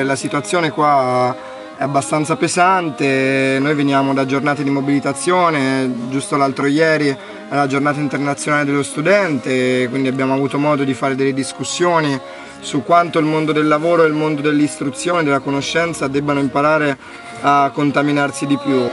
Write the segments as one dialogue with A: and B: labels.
A: la situazione qua è abbastanza pesante. Noi veniamo da giornate di mobilitazione, giusto l'altro ieri è la giornata internazionale dello studente, quindi abbiamo avuto modo di fare delle discussioni su quanto il mondo del lavoro e il mondo dell'istruzione, della conoscenza debbano imparare a contaminarsi di più.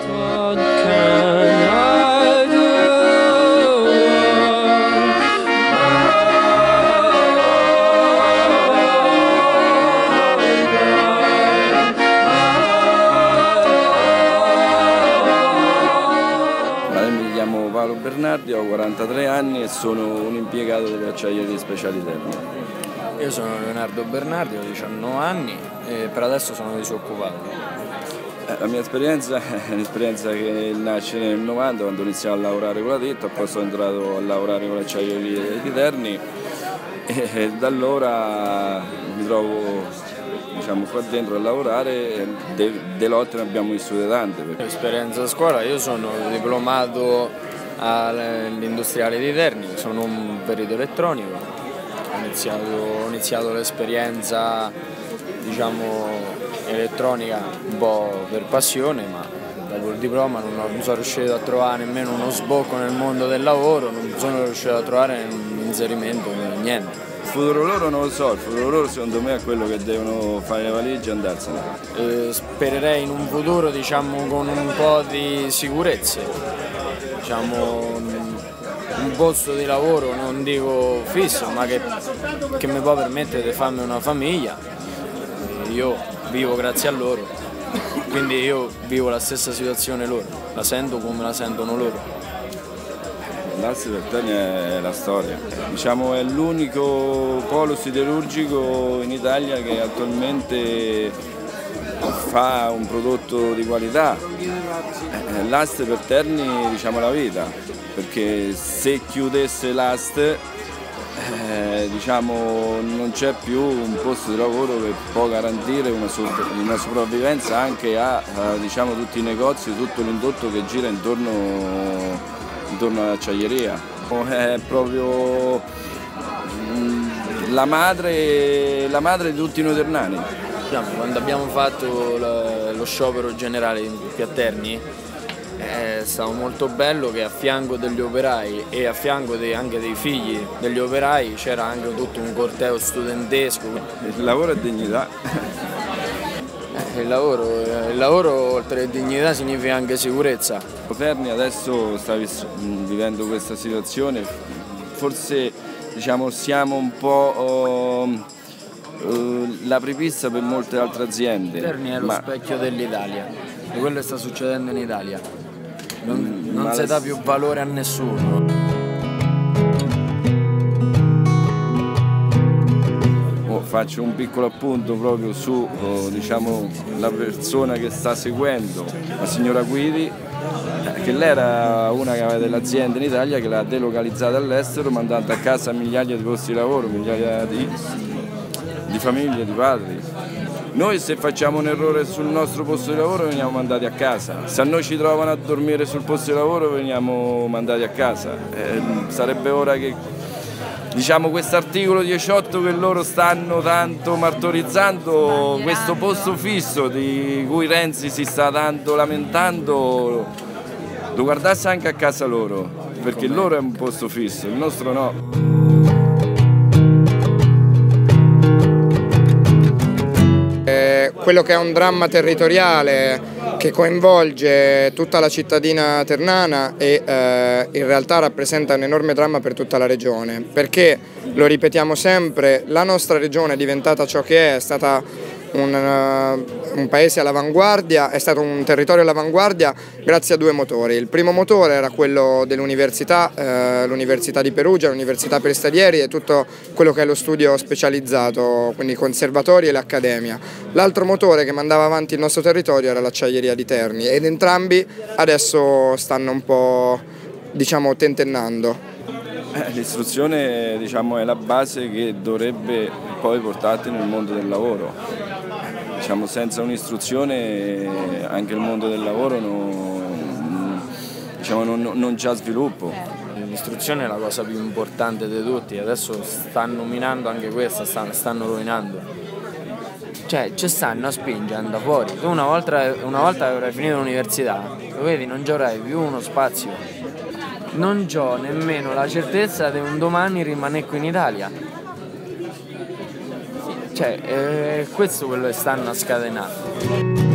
B: Mi chiamo Paolo Bernardi, ho 43 anni e sono un impiegato delle acciaierie speciali Terni.
C: Io sono Leonardo Bernardi, ho 19 anni e per adesso sono disoccupato.
B: La mia esperienza è un'esperienza che nasce nel 90 quando iniziavo a lavorare con la ditta, poi sono entrato a lavorare con le acciaierie di Terni e da allora mi trovo qua dentro a lavorare. De lotte ne abbiamo vissute tante.
C: L'esperienza a scuola, io sono diplomato all'industriale di Terni, sono un perito elettronico, ho iniziato l'esperienza elettronica un po' per passione, ma dopo il diploma non sono riuscito a trovare nemmeno uno sbocco nel mondo del lavoro, non sono riuscito a trovare un inserimento, niente.
B: Il futuro loro non lo so, il futuro loro secondo me è quello che devono fare le valigie e andarsene.
C: Spererei in un futuro con un po' di sicurezze, un posto di lavoro non dico fisso, ma che mi può permettere di farmi una famiglia. Io vivo grazie a loro, quindi io vivo la stessa situazione loro, la sento come la sentono loro.
B: L'Asse per Terni è la storia, è l'unico polo siderurgico in Italia che attualmente fa un prodotto di qualità. L'Asse per Terni la vita, perché se chiudesse l'Aste non c'è più un posto di lavoro che può garantire una sopravvivenza anche a tutti i negozi, tutto l'indotto che gira intorno all'acciaieria. È proprio la madre di tutti noi ternani.
C: Quando abbiamo fatto lo sciopero generale qui a Terni è stato molto bello che a fianco degli operai e a fianco anche dei figli degli operai c'era anche tutto un corteo studentesco.
B: Il lavoro è dignità.
C: Il lavoro oltre a dignità significa anche sicurezza.
B: Terni adesso sta vivendo questa situazione, forse siamo un po' l'apripista per molte altre aziende.
C: Terni è lo specchio dell'Italia, di quello che sta succedendo in Italia. Non si dà più valore a nessuno.
B: Faccio un piccolo appunto proprio su la persona che sta seguendo, la signora Guidi, che lei era una che aveva delle aziende in Italia che l'ha delocalizzata all'estero, mandando a casa migliaia di posti di lavoro, migliaia di famiglie, di padri. Noi se facciamo un errore sul nostro posto di lavoro veniamo mandati a casa, se a noi ci trovano a dormire sul posto di lavoro veniamo mandati a casa. Sarebbe ora che questo articolo 18 che loro stanno tanto martorizzando, questo posto fisso di cui Renzi si sta tanto lamentando, lo guardasse anche a casa loro, perché il loro è un posto fisso, il nostro no.
A: Quello che è un dramma territoriale che coinvolge tutta la cittadina ternana e in realtà rappresenta un enorme dramma per tutta la regione, perché, lo ripetiamo sempre, la nostra regione è diventata ciò che è stata un paese all'avanguardia, è stato un territorio all'avanguardia grazie a due motori. Il primo motore era quello dell'università, l'Università di Perugia, l'Università per Stranieri e tutto quello che è lo studio specializzato, quindi i conservatori e l'accademia. L'altro motore che mandava avanti il nostro territorio era l'acciaieria di Terni ed entrambi adesso stanno un po' tentennando.
B: L'istruzione è la base che dovrebbe poi portarti nel mondo del lavoro. Senza un'istruzione anche il mondo del lavoro non c'ha sviluppo.
C: L'istruzione è la cosa più importante di tutti, adesso stanno minando anche questa, stanno rovinando. cioè ci stanno a spingere da fuori. Tu una volta che avrai finito l'università, lo vedi, non ci avrai più uno spazio. Non c'ho nemmeno la certezza di un domani rimanere qui in Italia. Cioè, questo quello che stanno a scatenare.